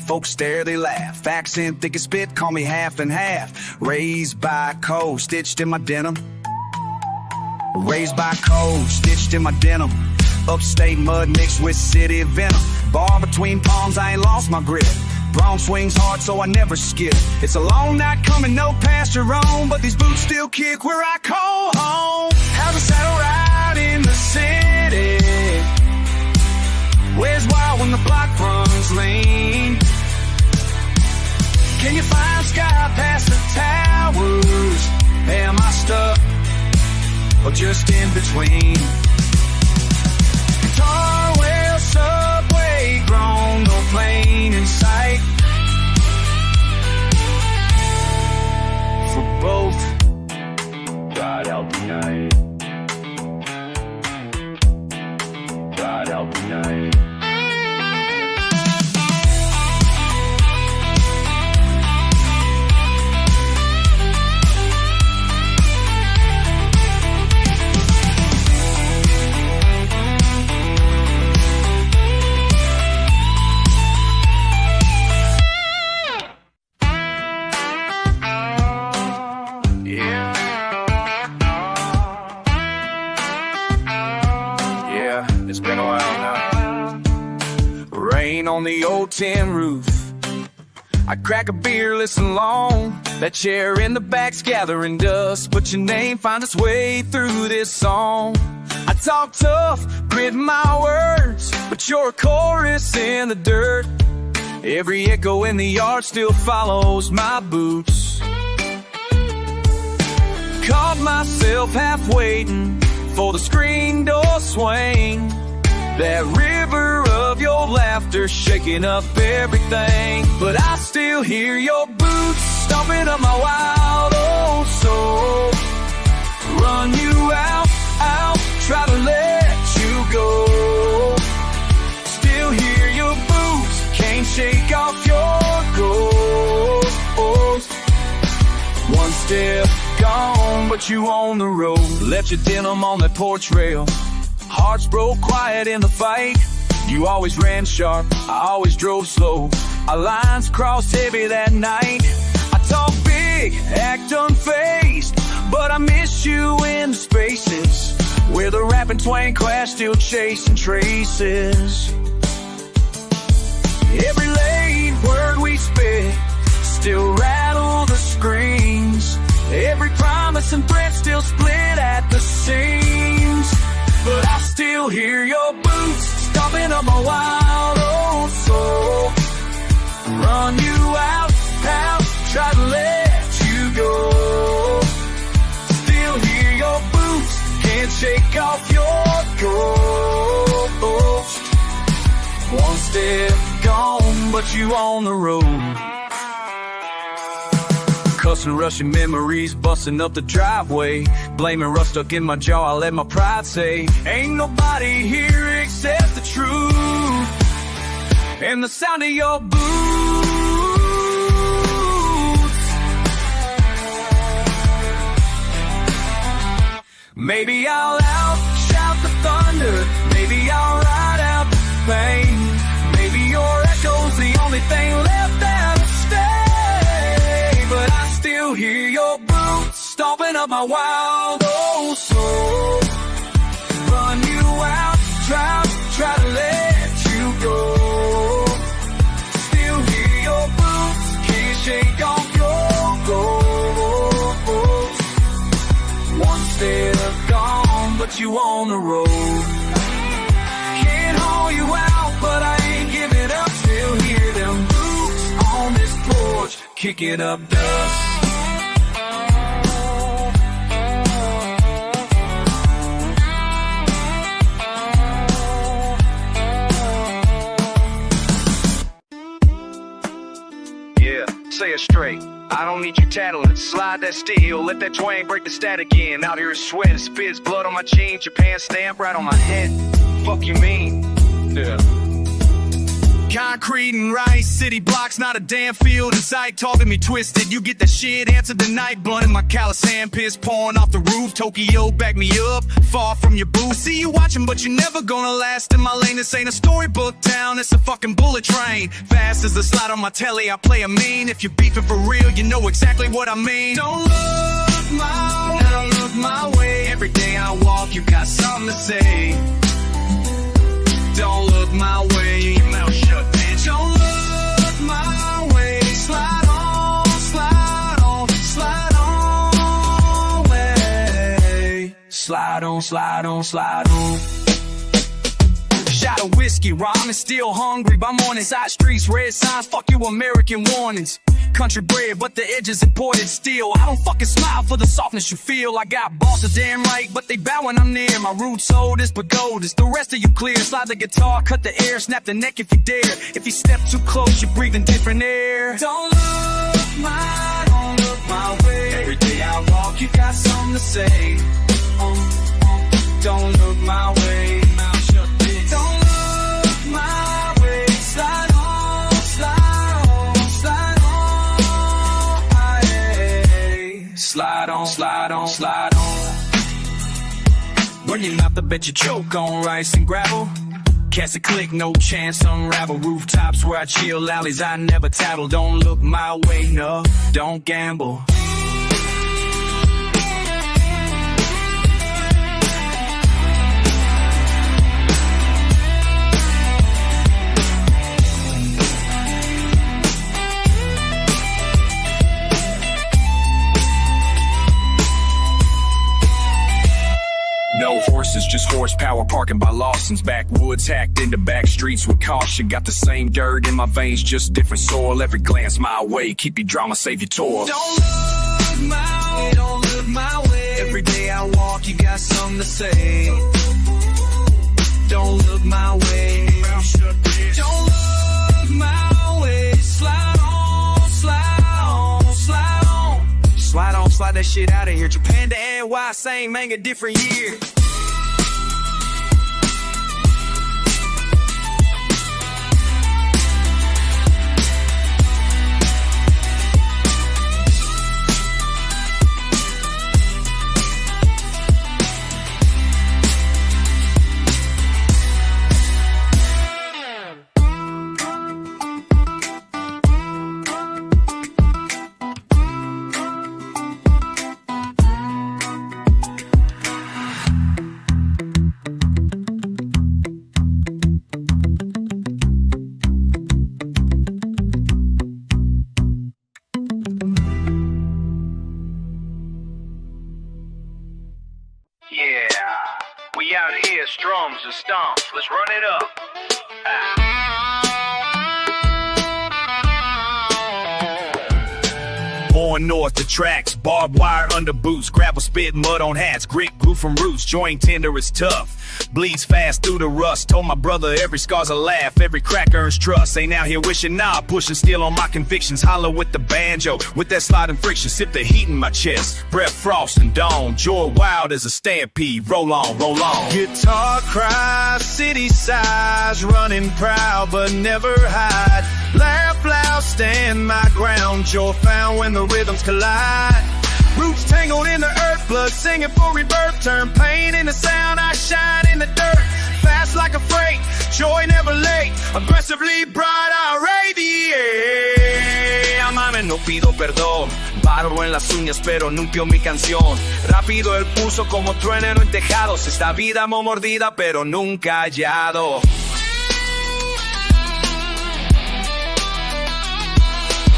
folks stare, they laugh. Accent thick as spit, call me half and half. Raised by cold, stitched in my denim. Raised by cold, stitched in my denim. Upstate mud mixed with city venom. Bar between palms, I ain't lost my grip. Bronx swings hard, so I never skip. It's a long night coming, no pasture on, but these boots still kick where I call home. How's the saddle ride in the city? Where's wild when the block runs lean? Can you find sky past the towers? Am I stuck or just in between? Guitar well, subway grown, no plane in sight. For both, God help me night. God help me night. It's been a while now. Rain on the old tin roof. I crack a beer, listen long. That chair in the back's gathering dust, but your name finds its way through this song. I talk tough, grit my words, but you're a chorus in the dirt. Every echo in the yard still follows my boots. Caught myself half waiting for the screen door swing. That river of your laughter shaking up everything. But I still hear your boots stomping up my wild old soul. Run you out, try to let you go. Still hear your boots, can't shake off your ghost. One step gone, but you on the road. Left your denim on that porch rail. Hearts broke quiet in the fight. You always ran sharp, I always drove slow. Our lines crossed heavy that night. I talk big, act unfazed, but I miss you in the spaces where the rap and twang clash, still chasing traces. Every late word we spit still rattle the screens. Every promise and threat still split at the seams. But I still hear your boots stomping up my wild old soul. Run you out, try to let you go. Still hear your boots, can't shake off your ghost. One step gone, but you on the road. Cussing, rushing memories, busting up the driveway. Blaming rust stuck in my jaw, I let my pride say, ain't nobody here except the truth and the sound of your boots. Maybe I'll shout the thunder, maybe I'll ride out the pain. Maybe your echo's the only thing left that'll stay. But I still hear your boots stomping up my wild old soul. Run you out, try to let you go. Still hear your boots, can't shake off your clothes. One step gone, but you on the road. Can't haul you out, but I ain't giving up. Still hear them boots on this porch, kicking up dust. Say it straight, I don't need you tattling. Slide that steel, let that twang break the stat again. Out here is sweat, it spits blood on my jeans. Your pants stamp right on my head. Fuck you mean? Yeah. Concrete and rice, city blocks, not a damn field in sight. Talking me twisted, you get that shit, answer the night. Blunt in my callous hand, piss pouring off the roof. Tokyo, back me up, far from your booth. See you watching, but you're never gonna last in my lane. This ain't a storybook town, it's a fucking bullet train. Fast as the slide on my telly, I play a mean. If you're beefing for real, you know exactly what I mean. Don't look my way. Every day I walk, you got something to say. Don't look my way, your mouth shut, bitch. Don't look my way. Slide on, slide on, slide on way. Slide on, slide on, slide on. Shot of whiskey, rhyming, still hungry by morning. Side streets, red signs, fuck you American warnings. Country bred, but the edge is imported steel. I don't fucking smile for the softness you feel. I got bosses damn right, but they bow when I'm near. My roots sold is pagodas, the rest of you clear. Slide the guitar, cut the air, snap the neck if you dare. If you step too close, you're breathing different air. Don't look my way. Every day I walk, you got something to say. Don't look my way. Mouth shut, bitch. Don't look my way. Slide on, slide on, slide on. Aye. Slide on, slide on, slide on. Run your mouth, I bet you choke on rice and gravel. Cast a click, no chance unravel. Rooftops where I chill, alleys I never tattle. Don't look my way, no, don't gamble. No horses, just horsepower parking by Lawson's. Backwoods hacked into back streets with caution. Got the same dirt in my veins, just different soil. Every glance my way, keep your drama, save your toil. Don't look my way, don't look my way. Every day I walk, you got something to say. Don't look my way. Don't look my way. Slide on, slide on, slide on. Slide on, slide that shit out of here. Japan to NY, same manga, different year. We out here, strums and stomps. Let's run it up. Born north, the tracks, barbed wire under boots, gravel spit, mud on hats, grit grew from roots, joint tender is tough. Bleeds fast through the rust. Told my brother every scar's a laugh, every crack earns trust. Ain't out here wishing, nah, pushing steel on my convictions. Holler with the banjo, with that sliding friction. Sip the heat in my chest, breath frost and dawn. Joy wild as a stampede, roll on, roll on. Guitar cries, city sighs, running proud but never hide. Laugh loud, stand my ground. Joy found when the rhythms collide. Roots tangled in the earth, blood singing for rebirth. Turn pain into sound, I shine in the dirt. Fast like a freight, joy never late. Aggressively bright, I radiate. Amame, no pido perdón. Barro en las uñas, pero nunca mi canción. Rápido el pulso como trueno en tejados. Esta vida me mordida, pero nunca hallado.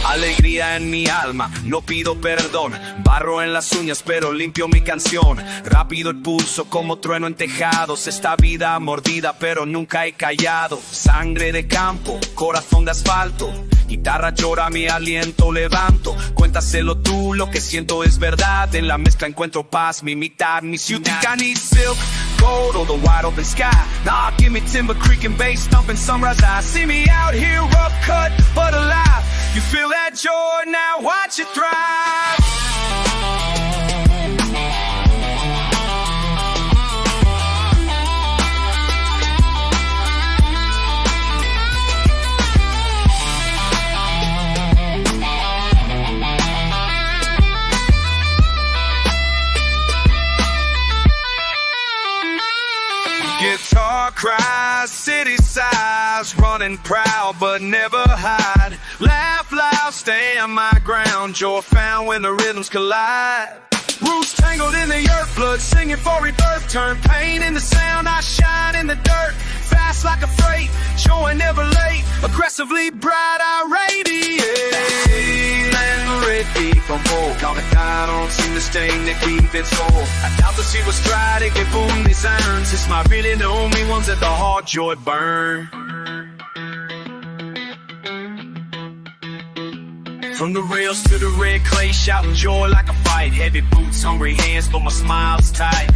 Alegría en mi alma, no pido perdón. Barro en las uñas, pero limpio mi canción. Rápido el pulso como trueno en tejados. Esta vida mordida, pero nunca he callado. Sangre de campo, corazón de asfalto. Guitarra llora, mi aliento levanto. Cuéntaselo tú, lo que siento es verdad. En la mezcla encuentro paz, mi mitad, mi ciudad. I need silk, gold, or the wide open sky. Nah, give me timber, creek and bass, thumping sunrise. I see me out here, rough cut, but alive. You feel that joy, now watch it thrive. Guitar cries, city sighs, running proud but never hide. Laugh loud, stand my ground, joy found when the rhythms collide. Roots tangled in the earth, blood singing for rebirth. Turn pain into sound, I shine in the dirt. Fast like a freight, joy never late. Aggressively bright, I radiate. Land the red deep on bold. I don't seem to stain the keep it soul. I doubt the seed was tried, it can boom these irons. It's my really the only ones that the heart joy burn. From the rails to the red clay, shouting joy like a fight. Heavy boots, hungry hands, but my smile's tight.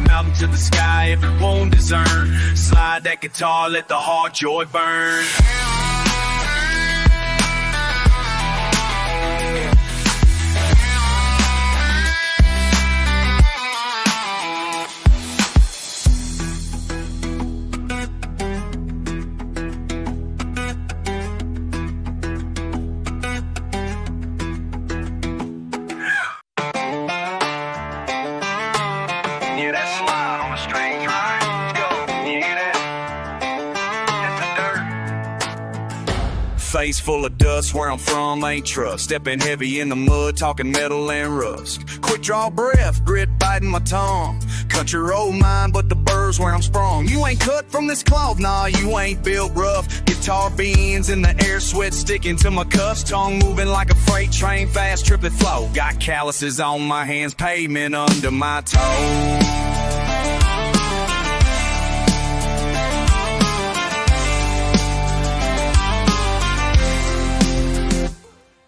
Mountain to the sky, every wound is earned. Slide that guitar, let the heart joy burn. Face full of dust, where I'm from ain't trust. Stepping heavy in the mud, talking metal and rust. Quick draw breath, grit biting my tongue. Country road mine, but the birds where I'm sprung. You ain't cut from this cloth, nah, you ain't built rough. Guitar beans in the air, sweat sticking to my cuffs. Tongue moving like a freight train, fast triplet flow. Got calluses on my hands, pavement under my toes.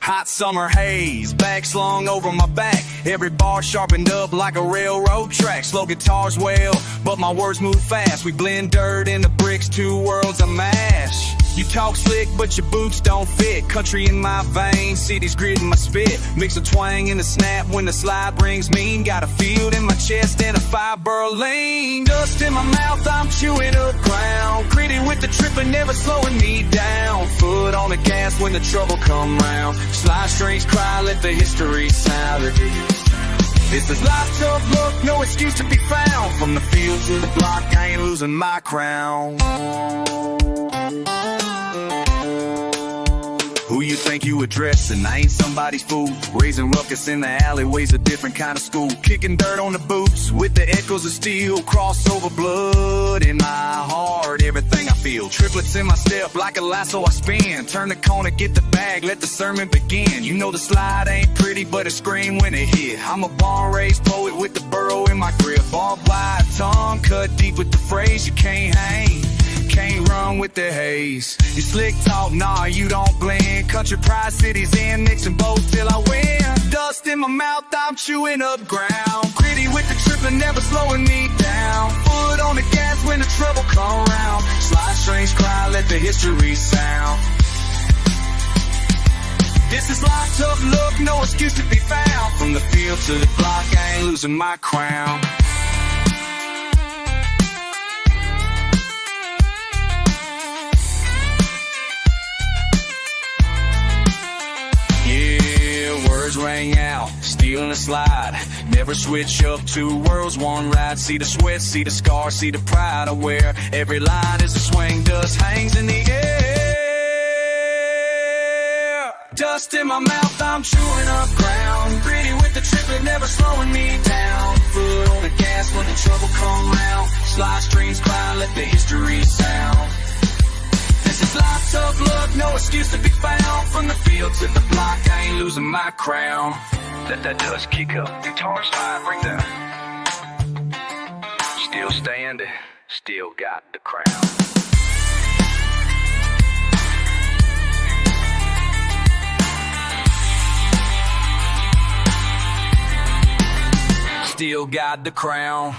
Hot summer haze, back slung over my back. Every bar sharpened up like a railroad track. Slow guitars wail, but my words move fast. We blend dirt into bricks, two worlds a mash. You talk slick, but your boots don't fit. Country in my veins, city's grit in my spit. Mix a twang and a snap when the slide brings mean. Got a field in my chest and a fiber lane. Dust in my mouth, I'm chewing up ground. Gritty with the trip and never slowing me down. Foot on the gas when the trouble come round. Slide strings cry, let the history sound. This is life, tough look, no excuse to be found. From the field to the block, I ain't losing my crown. Who you think you addressing? I ain't somebody's fool. Raising ruckus in the alleyways, a different kind of school. Kicking dirt on the boots with the echoes of steel. Crossover blood in my heart, everything I feel. Triplets in my step, like a lasso I spin. Turn the corner, get the bag, let the sermon begin. You know the slide ain't pretty, but it scream when it hit. I'm a born-raised poet with the burrow in my grip. Barbed wire tongue, cut deep with the phrase. You can't hang, can't run with the haze. You slick talk, nah, you don't blend. Country pride, cities in, mixing both till I win. Dust in my mouth, I'm chewing up ground. Gritty with the trip and never slowing me down. Foot on the gas when the trouble come round. Slide strings cry, let the history sound. This is life, tough look, no excuse to be found. From the field to the block, I ain't losing my crown. Rang out, steel feeling the slide. Never switch up, two worlds, one ride. See the sweat, see the scars, see the pride I wear. Every line is a swing, dust hangs in the air. Dust in my mouth, I'm chewing up ground. Gritty with the triplet, never slowing me down. Foot on the gas when the trouble come round. Slide streams climb, let the history sound. This is life's tough luck, no excuse to be found. From the field to the block, I ain't losing my crown. Let that dust kick up, guitar slide, bring down. Still standing, still got the crown. Still got the crown.